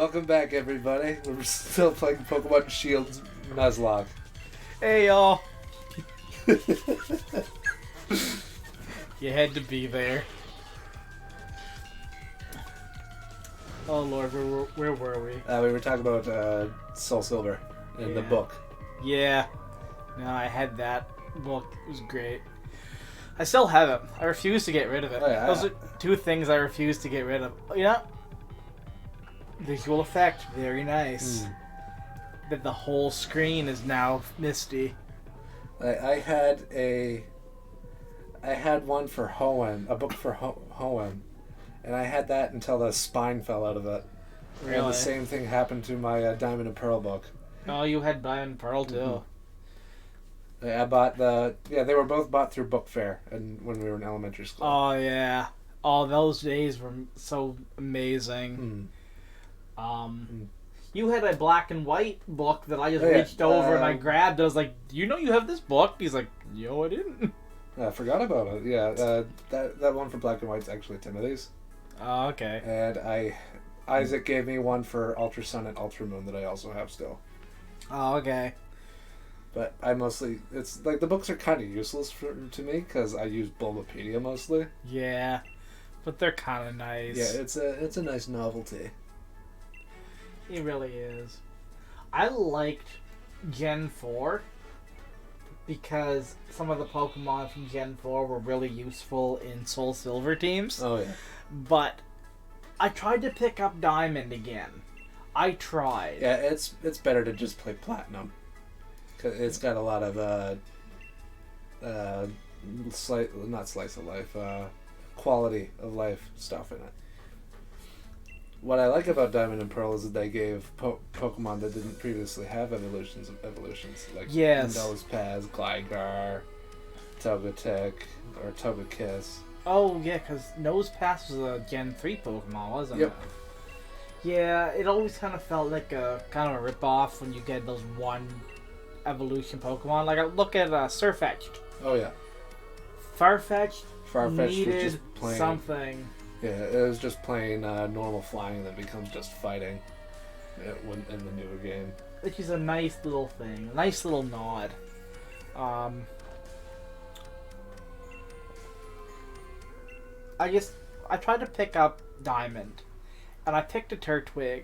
Welcome back, everybody. We're still playing Pokémon Shield Nuzlocke. Hey, y'all. You had to be there. Oh, Lord, where were we? We were talking about Soul Silver in the book. Yeah. No, I had that book. It was great. I still have it. I refuse to get rid of it. Oh, yeah. Those are two things I refuse to get rid of. Yeah. Visual effect, very nice. That the whole screen is now misty. I had one for Hoenn, a book for Hoenn, and I had that until the spine fell out of it. Really? And the same thing happened to my Diamond and Pearl book. Oh, you had Diamond and Pearl too. I bought they were both bought through Book Fair and when we were in elementary school. Oh yeah. Oh, those days were so amazing. You had a black and white book that I just reached over and I grabbed. I was like, "Do you know you have this book?" He's like, "Yo, I didn't." I forgot about it. Yeah, that one for black and white's actually Timothy's. Oh, okay. And Isaac gave me one for Ultra Sun and Ultra Moon that I also have still. Oh, okay. But it's like the books are kind of useless to me because I use Bulbapedia mostly. Yeah, but they're kind of nice. Yeah, it's a nice novelty. It really is. I liked Gen 4 because some of the Pokemon from Gen 4 were really useful in Soul Silver teams. Oh, yeah. But I tried to pick up Diamond again. I tried. Yeah, it's better to just play Platinum. 'Cause it's got a lot of not slice of life, quality of life stuff in it. What I like about Diamond and Pearl is that they gave Pokemon that didn't previously have evolutions, like Nosepass, Gligar, Togetic, or Togekiss. Oh, yeah, because Nosepass was a Gen 3 Pokemon, wasn't Yep. it? Yeah, it always kind of felt like a kind of a ripoff when you get those one evolution Pokemon. Like, I look at Sirfetch'd. Oh, yeah. Farfetch'd needed was just plain something. Yeah, it was just plain normal flying that becomes just fighting in the newer game. Which is a nice little thing. A nice little nod. I tried to pick up Diamond. And I picked a Turtwig.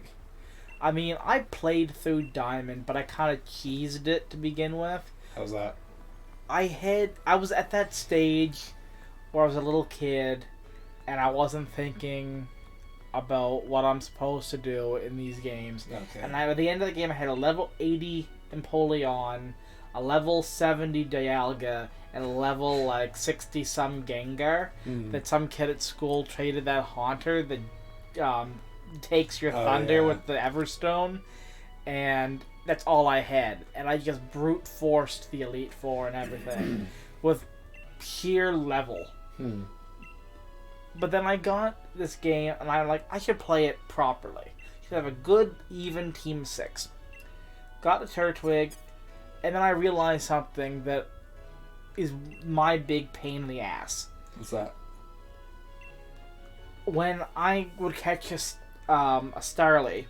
I mean, I played through Diamond, but I kind of cheesed it to begin with. How's that? I was at that stage where I was a little kid and I wasn't thinking about what I'm supposed to do in these games. Okay. And at the end of the game, I had a level 80 Empoleon, a level 70 Dialga, and a level 60-some Gengar that some kid at school traded that Haunter that takes your thunder with the Everstone. And that's all I had. And I just brute forced the Elite Four and everything with sheer level. But then I got this game, and I'm like, I should play it properly. Should have a good, even Team 6. Got the Turtwig, and then I realized something that is my big pain in the ass. What's that? When I would catch a Starly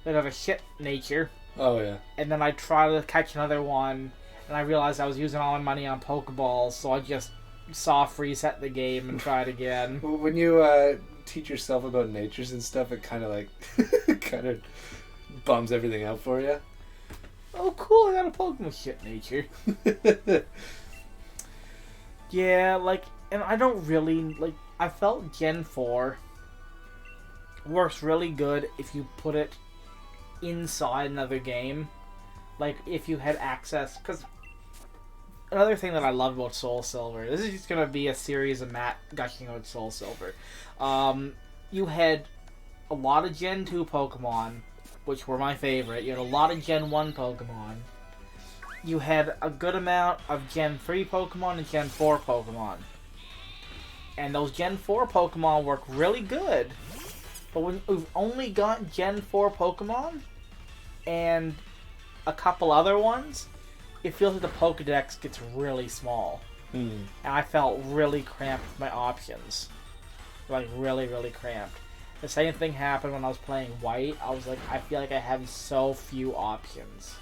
that have a shit nature, Oh, yeah. and then I try to catch another one, and I realized I was using all my money on Pokeballs, so I just soft reset the game and try it again. When you teach yourself about natures and stuff, it kind of bums everything out for you. Oh, cool! I got a Pokemon shit nature. Yeah, and I don't really I felt Gen 4 works really good if you put it inside another game. Like if you had access, because another thing that I love about Soul Silver, this is just going to be a series of Matt gushing about Soul Silver. You had a lot of Gen 2 Pokemon, which were my favorite. You had a lot of Gen 1 Pokemon. You had a good amount of Gen 3 Pokemon and Gen 4 Pokemon. And those Gen 4 Pokemon work really good. But when we've only got Gen 4 Pokemon and a couple other ones, it feels like the Pokedex gets really small. And I felt really cramped with my options. Really, really cramped. The same thing happened when I was playing White. I was like, I feel like I have so few options.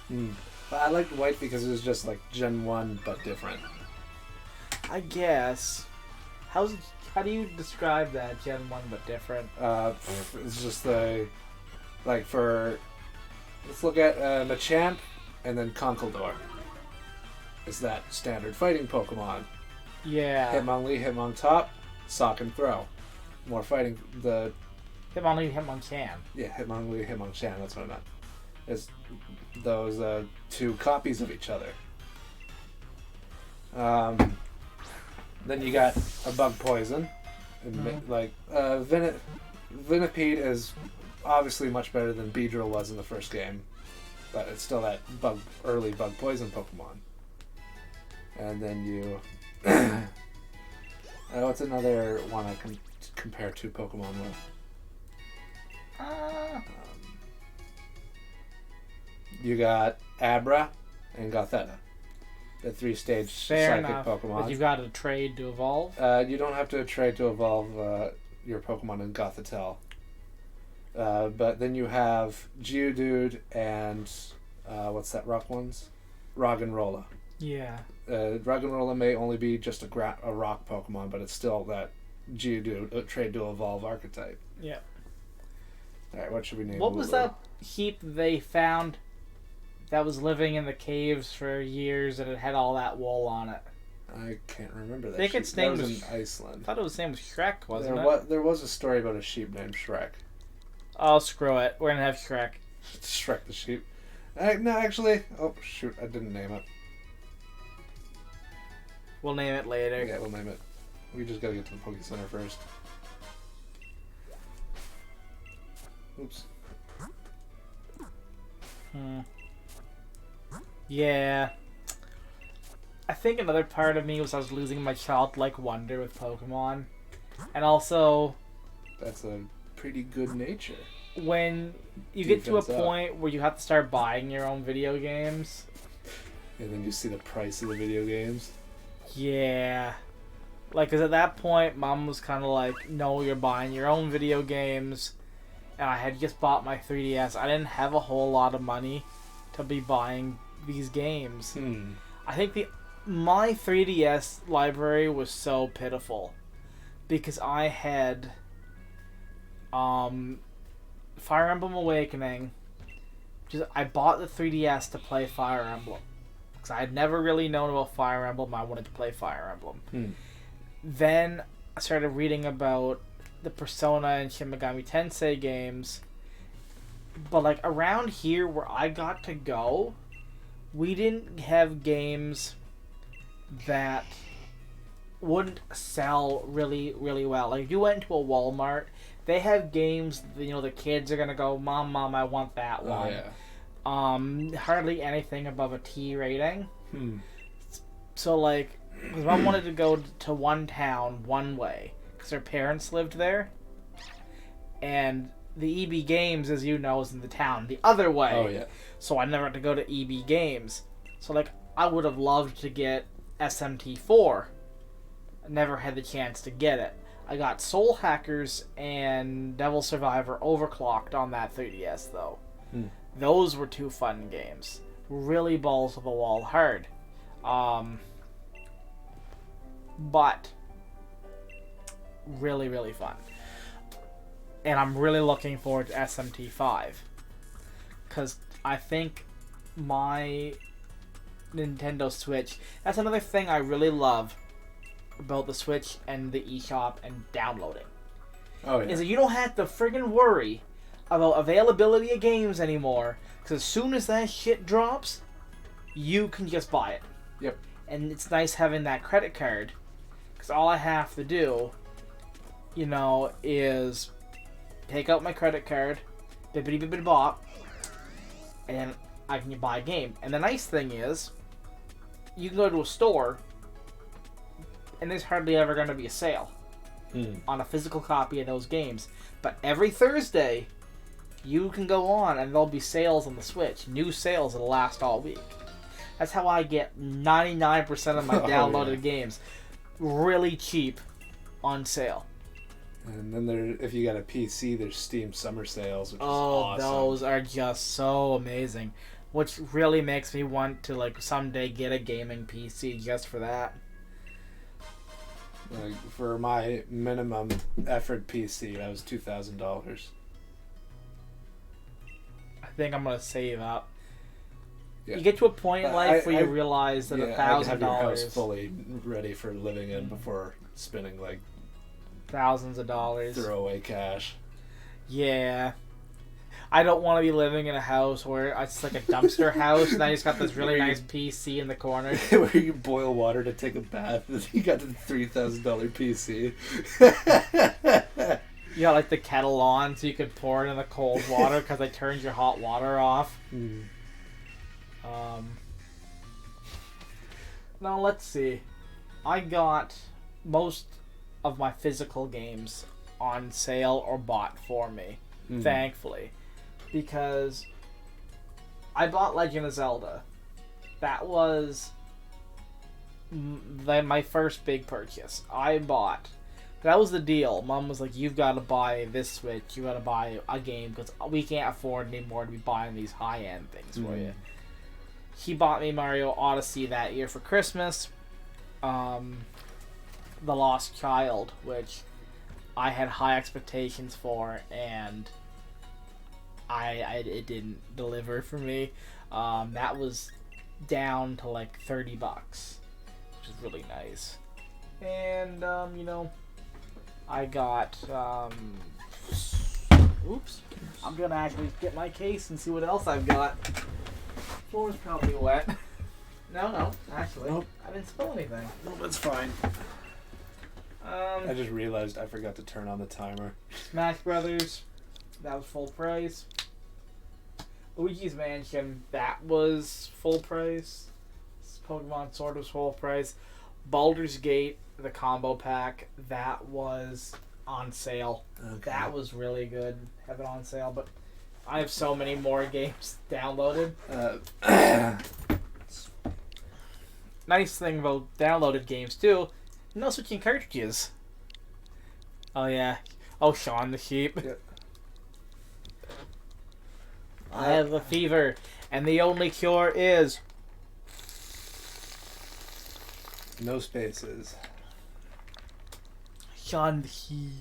But I liked White because it was just like Gen 1 but different. I guess. How do you describe that, Gen 1 but different? It's just like for... Let's look at Machamp and then Conkeldurr. Is that standard fighting Pokemon. Yeah. Hitmonlee, Hitmontop, Sock and Throw. More fighting. The Hitmonlee, Hitmonchan. Yeah, Hitmonlee, Hitmonchan, that's what I meant. It's those two copies of each other. Then you got a Bug Poison. Venipede is obviously much better than Beedrill was in the first game. But it's still that early Bug Poison Pokemon. And then you... what's another one I can compare two Pokemon with? You got Abra and Gothetta. The 3-stage psychic Pokemon. But you've got to trade to evolve? You don't have to trade to evolve your Pokemon in Gothitelle. But then you have Geodude and what's that rock one's? Roggenrola. Yeah. Roggenrola may only be just a rock Pokemon, but it's still that Geodude trade to evolve archetype. Yeah. Alright, what should we name? What was that heap they found that was living in the caves for years and it had all that wool on it? I can't remember that. I think its name was was in Iceland. I thought it was name was Shrek, wasn't it? There was a story about a sheep named Shrek. Oh, screw it. We're gonna have Shrek. Shrek the sheep. No, actually... Oh, shoot. I didn't name it. We'll name it later. Yeah, we'll name it. We just gotta get to the Poké Center first. Oops. Yeah. I think another part of me was I was losing my childlike wonder with Pokemon. And also... That's a pretty good nature. When you get to a point where you have to start buying your own video games. And then you see the price of the video games. Yeah. Like, because at that point, Mom was kind of like, no, you're buying your own video games. And I had just bought my 3DS. I didn't have a whole lot of money to be buying these games. I think my 3DS library was so pitiful. Because I had Fire Emblem Awakening. I bought the 3DS to play Fire Emblem. Because I had never really known about Fire Emblem. I wanted to play Fire Emblem. Then I started reading about the Persona and Shin Megami Tensei games. But like around here where I got to go, we didn't have games that wouldn't sell really, really well. Like if you went to a Walmart, they have games, the kids are gonna go, Mom, I want that one. Oh, yeah. Hardly anything above a T rating. So like, because Mom wanted to go to one town one way because her parents lived there, and the EB Games, as you know, is in the town the other way. Oh yeah. So I never had to go to EB Games. So like, I would have loved to get SMT4. I never had the chance to get it. I got Soul Hackers and Devil Survivor overclocked on that 3DS though. Those were two fun games. Really balls to the wall hard. But really, really fun. And I'm really looking forward to SMT5. Because I think my Nintendo Switch... That's another thing I really love about the Switch and the eShop and downloading. Oh, yeah. Is that you don't have to friggin' worry about availability of games anymore. Because as soon as that shit drops, you can just buy it. Yep. And it's nice having that credit card. Because all I have to do, is take out my credit card, bippity-bippity-bop, and I can buy a game. And the nice thing is, you can go to a store, and there's hardly ever going to be a sale on a physical copy of those games. But every Thursday, you can go on, and there'll be sales on the Switch. New sales that'll last all week. That's how I get 99% of my downloaded games really cheap on sale. And then if you got a PC, there's Steam Summer Sales, which is Oh, awesome. those are just so amazing. Which really makes me want to, like, someday get a gaming PC just for that. Like, for my minimum effort PC, that was $2,000. I think I'm gonna save up. Yeah. You get to a point in life where you realize that I'd have your house $1,000, fully ready for living in before spending like thousands of dollars, throwaway cash. Yeah. I don't want to be living in a house where it's like a dumpster house and I just got this really nice PC in the corner. Where you boil water to take a bath and you got the $3,000 PC. You got like the kettle on so you could pour it in the cold water because it turns your hot water off. Now let's see. I got most of my physical games on sale or bought for me, thankfully, because I bought Legend of Zelda. That was my first big purchase. That was the deal. Mom was like, you've got to buy this Switch, you got to buy a game because we can't afford anymore to be buying these high-end things for you. He bought me Mario Odyssey that year for Christmas. The Lost Child, which I had high expectations for, and it didn't deliver for me. That was down to like $30, which is really nice. And I got oops. I'm gonna actually get my case and see what else I've got. Floor's probably wet. No, actually. Nope. I didn't spill anything. No, that's fine. I just realized I forgot to turn on the timer. Smash Brothers, that was full price. Luigi's Mansion, that was full price. Pokemon Sword was full price. Baldur's Gate, the combo pack, that was on sale. Okay. That was really good. Have it on sale, but I have so many more games downloaded. Nice thing about downloaded games too, no switching cartridges. Oh yeah. Oh, Shaun the Sheep. Yep. I have a fever, and the only cure is no spaces. Shaun the Sheep.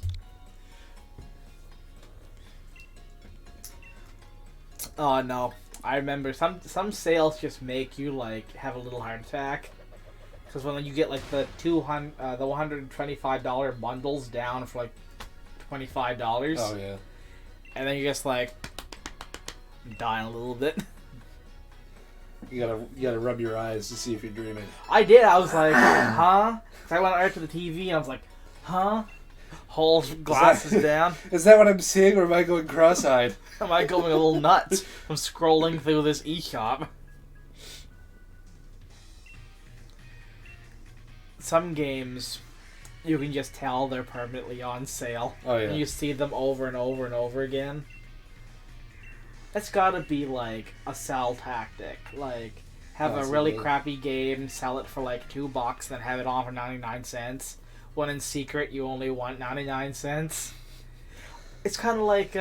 Oh no. I remember some sales just make you like have a little heart attack, because when you get like the $125 bundles down for like $25. Oh yeah. And then you're just like dying a little bit. You gotta rub your eyes to see if you're dreaming. I did. I was like, huh? So I went right to the TV and I was like, huh? Whole glasses down. Is that what I'm seeing, or am I going cross-eyed? Am I going a little nuts? I'm scrolling through this eShop. Some games, you can just tell they're permanently on sale. Oh yeah. And you see them over and over and over again. That's gotta be like a sell tactic. Like, have a really crappy game, sell it for like $2, then have it on for 99 cents. When in secret you only want 99 cents. It's kind of like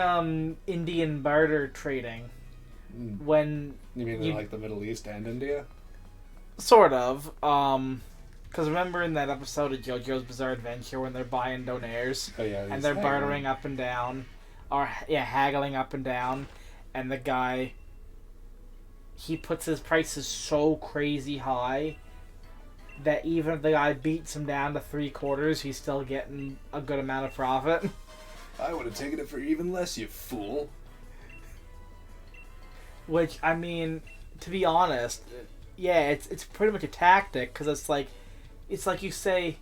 Indian barter trading. When you mean in like the Middle East and India? Sort of. Because remember in that episode of JoJo's Bizarre Adventure when they're buying donaires? Oh yeah. And they're bartering up and down. Or, yeah, haggling up and down. And the guy, he puts his prices so crazy high that even if the guy beats him down to 3/4, he's still getting a good amount of profit. I would have taken it for even less, you fool. Which, I mean, to be honest, yeah, it's pretty much a tactic, because it's like you say,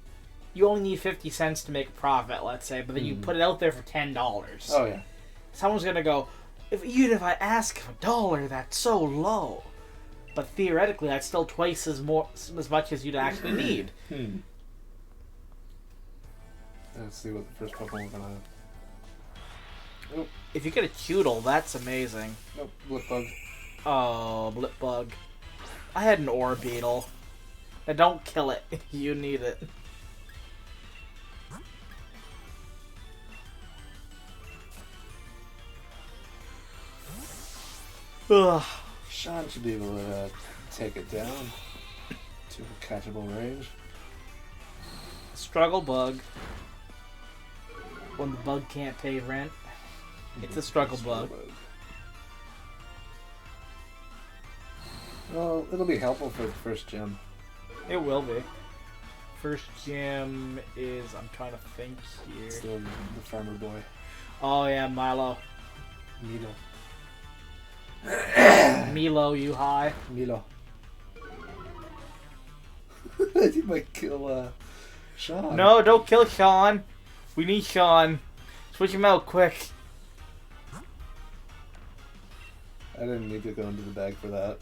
you only need 50 cents to make a profit, let's say, but then you put it out there for $10. Oh yeah. Someone's gonna go, even if I ask for $1, that's so low. But theoretically, that's still twice as much as you'd actually need. Let's see what the first Pokemon we're gonna have. Oh. If you get a Choodle, that's amazing. Nope, Blipbug. Oh, Blipbug. I had an Orbeetle. Now don't kill it. You need it. Ugh. Sean should be able to take it down to a catchable range. Struggle bug. When the bug can't pay rent, it's a struggle bug. Well, it'll be helpful for the first gym. It will be. First gym is, I'm trying to think It's here. the farmer boy. Oh yeah, Milo. Milo. Milo, you high? Milo. You might kill Sean. No, don't kill Sean. We need Sean. Switch him out quick. I didn't need to go into the bag for that.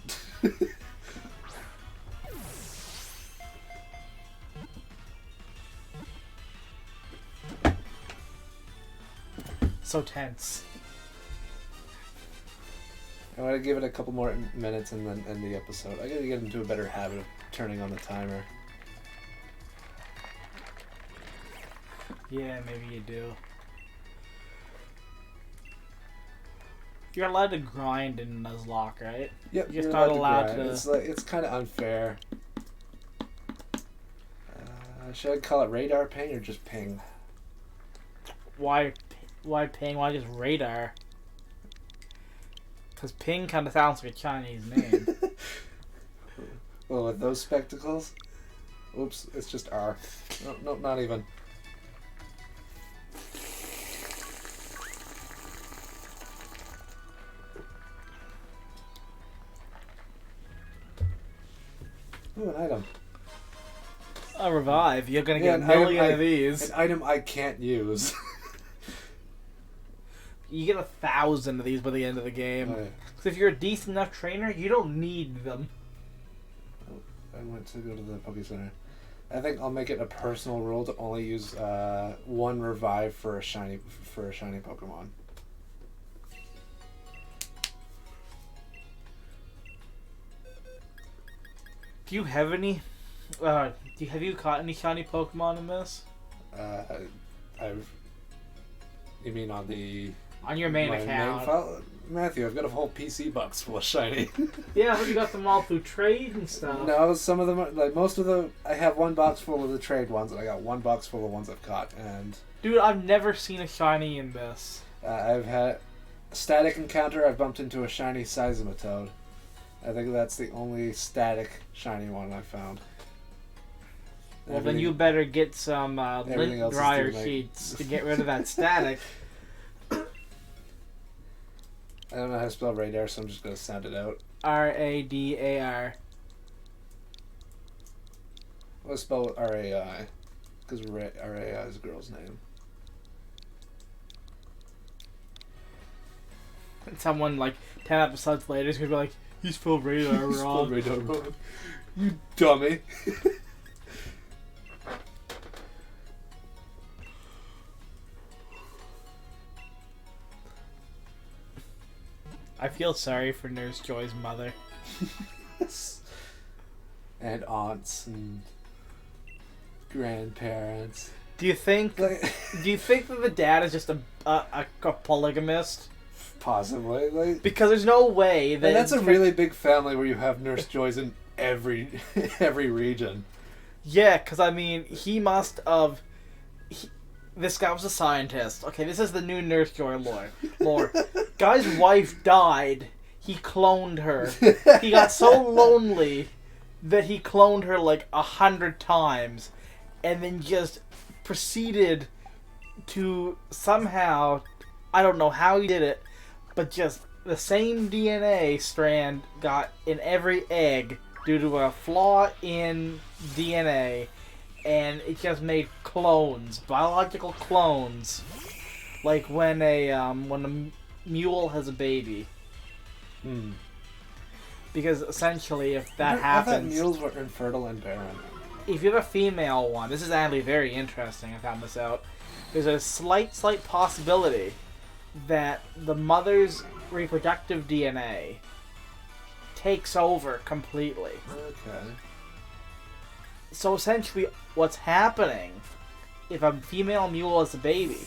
So tense. I want to give it a couple more minutes and then end the episode. I gotta get into a better habit of turning on the timer. Yeah, maybe you do. You're allowed to grind in Nuzlocke, right? Yep, You're just not allowed grind. to. It's kind of unfair. Should I call it radar ping or just ping? Why ping? Why just radar? Because ping kind of sounds like a Chinese name. Well, with those spectacles? Oops, it's just R. No, not even. Ooh, an item. A revive. You're gonna get Yeah, a million of these. An item I can't use. You get 1,000 of these by the end of the game. Right. Because if you're a decent enough trainer, you don't need them. I went to go to the Poké Center. I think I'll make it a personal rule to only use one revive for a shiny Pokemon. Do you have any? Have you caught any shiny Pokemon in this? You mean on the On your main my account? main file? Matthew, I've got a whole PC box full of shiny. Yeah, but you got them all through trade and stuff. No, some of them are, like most of the. I have one box full of the trade ones, and I got one box full of ones I've caught. And Dude, I've never seen a shiny in this. I've had a static encounter. I've bumped into a shiny Seismitoad. I think that's the only static shiny one I found. Well, then you better get some everything lint else is dryer doing, like- sheets to get rid of that static. I don't know how to spell radar, so I'm just gonna sound it out. Radar. Let's spell R-A-I, because R-A-I is a girl's name. And someone like 10 episodes later is gonna be like, "You spelled radar You spelled wrong." radar wrong. You dummy. I feel sorry for Nurse Joy's mother. And aunts and grandparents. Do you think? Like, Do you think that the dad is just a polygamist? possibly. Like, Because there's no way that and that's a really big family where you have Nurse Joys in every region. Yeah, because I mean, he must have. This guy was a scientist. Okay, this is the new Nurse Joy lore. Guy's wife died. He cloned her. He got so lonely that he cloned her like 100 times, and then just proceeded to somehow, I don't know how he did it, but just the same DNA strand got in every egg due to a flaw in DNA. And it just made clones, biological clones, like when a mule has a baby. Hmm. Because essentially, if that I thought happens, mules were infertile and barren. if you have a female one, this is actually very interesting. I found this out. There's a slight possibility that the mother's reproductive DNA takes over completely. Okay. So essentially, what's happening if a female mule has a baby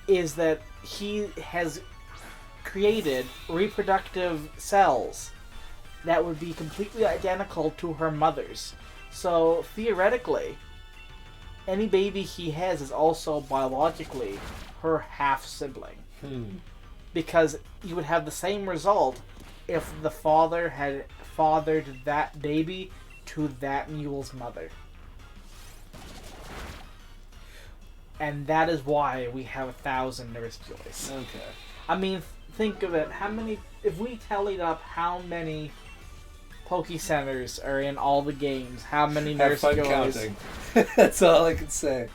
is that he has created reproductive cells that would be completely identical to her mother's. So, theoretically, any baby he has is also biologically her half-sibling. Because you would have the same result if the father had fathered that baby to that mule's mother. And that is why we have 1,000 Nurse Joys. Okay. I mean, think of it. How many... If we tallied up how many Poke Centers are in all the games, how many Nurse Have fun Joys... counting. That's all I can say.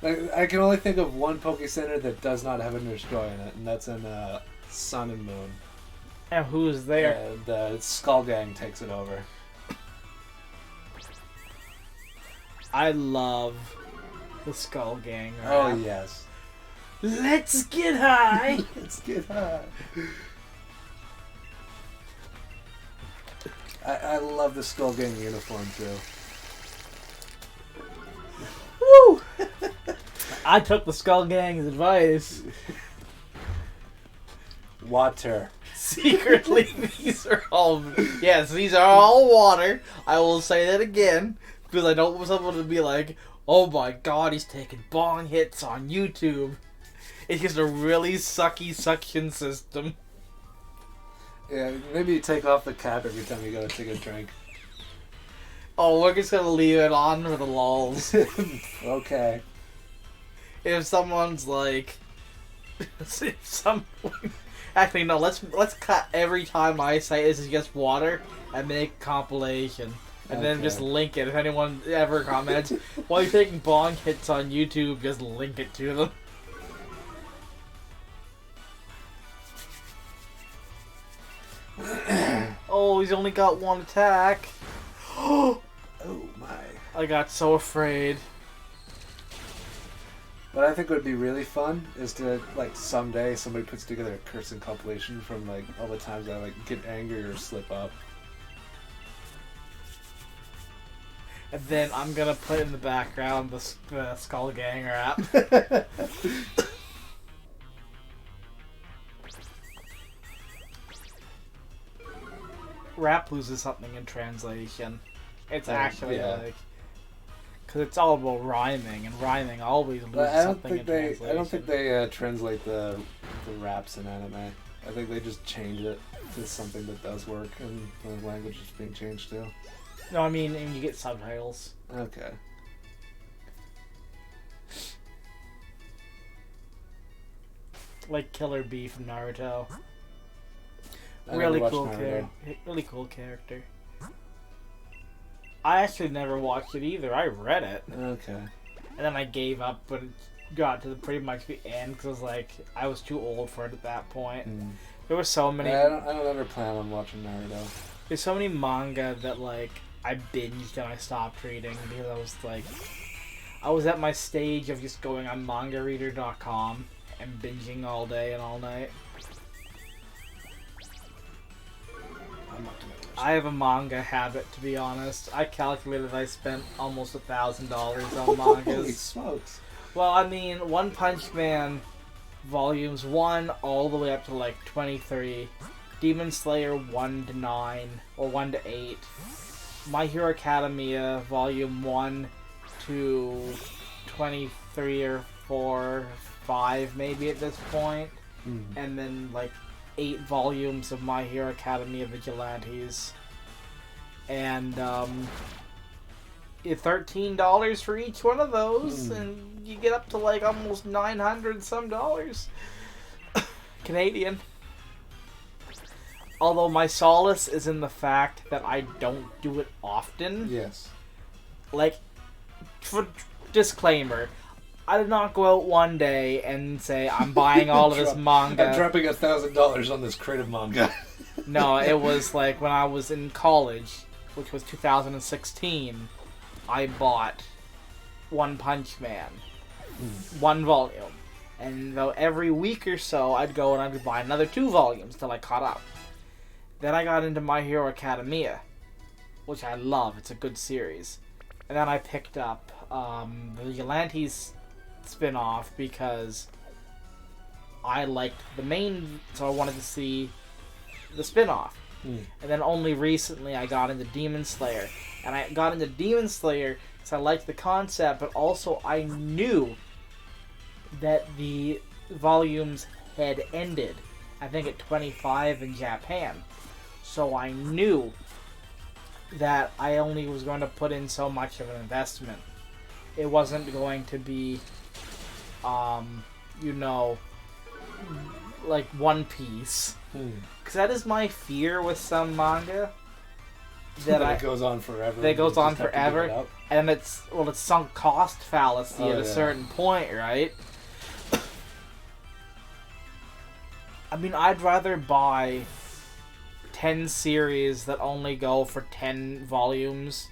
Like, I can only think of one Poke Center that does not have a Nurse Joy in it, and that's in Sun and Moon. And who's there? The Skull Gang takes it over. I love the Skull Gang. Rap. Oh, yes. Let's get high! Let's get high. I love the Skull Gang uniform, too. Woo! I took the Skull Gang's advice. Water. Secretly, these are all... Yes, these are all water. I will say that again. Because I don't want someone to be like, oh my god, he's taking bong hits on YouTube. It's just a really sucky suction system. Yeah, maybe you take off the cap every time you go to take a drink. Oh, we're just gonna leave it on for the lulz. Okay. If someone's like... Actually, no, let's cut every time I say this is just water and make a compilation. And then just link it. If anyone ever comments, while you're taking bong hits on YouTube, just link it to them. Oh, he's only got one attack. Oh my. I got so afraid. What I think would be really fun is to, like, someday somebody puts together a cursing compilation from, like, all the times I, like, get angry or slip up. And then I'm gonna put in the background the Skull Gang rap. Rap loses something in translation. It's actually like... Because it's all about rhyming, and rhyming always loses something in translation. I don't think they translate the raps in anime. I think they just change it to something that does work, and the language is being changed too. No, I mean, and you get subtitles. Okay. Like Killer Bee from Naruto. I Really never cool watched Naruto. Really cool character. I actually never watched it either. I read it. Okay. And then I gave up when it got to pretty much the end because I was too old for it at that point. There were so many... Yeah, I don't ever plan on watching Naruto. There's so many manga that I binged and I stopped reading because I was at my stage of just going on mangareader.com and binging all day and all night. I have a manga habit, to be honest. I calculated I spent almost $1,000 on mangas. Holy smokes. Well, I mean, One Punch Man volumes 1 all the way up to 23. Demon Slayer 1 to 9 or 1 to 8. My Hero Academia volume 1 to 23 or 4, 5 maybe at this point. And then 8 volumes of My Hero Academia Vigilantes. And $13 for each one of those, and you get up to almost $900 some dollars. Canadian. Although my solace is in the fact that I don't do it often. Yes. For disclaimer, I did not go out one day and say, I'm buying all of this manga. I'm dropping $1,000 on this crate of manga. No, it was when I was in college, which was 2016, I bought One Punch Man. 1 volume. And every week or so, I'd go and I'd buy another 2 volumes till I caught up. Then I got into My Hero Academia, which I love. It's a good series. And then I picked up the Vigilantes spin-off because I liked the main, so I wanted to see the spin-off. And then only recently I got into Demon Slayer. And I got into Demon Slayer because I liked the concept, but also I knew that the volumes had ended, I think at 25 in Japan. So I knew that I only was going to put in so much of an investment. It wasn't going to be, like One Piece. Because that is my fear with some manga. That it goes on forever. That it goes on forever. And it's sunk cost fallacy at a certain point, right? I mean, I'd rather buy 10 series that only go for 10 volumes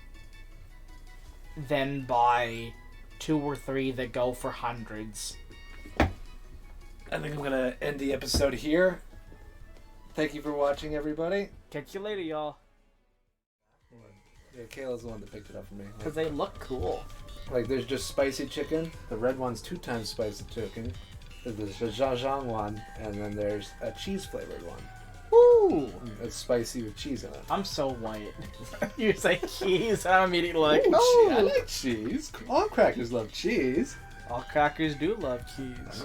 than buy 2 or 3 that go for hundreds. I think I'm going to end the episode here. Thank you for watching, everybody. Catch you later, y'all. Yeah, Kayla's the one that picked it up for me. Because they look cool. Like, there's just spicy chicken. The red one's 2 times spicy chicken. There's the jajang one, and then there's a cheese-flavored one. Ooh! It's spicy with cheese in it. I'm so white. You say cheese, and I'm immediately like, ooh, oh! I like cheese. All crackers love cheese. All crackers do love cheese.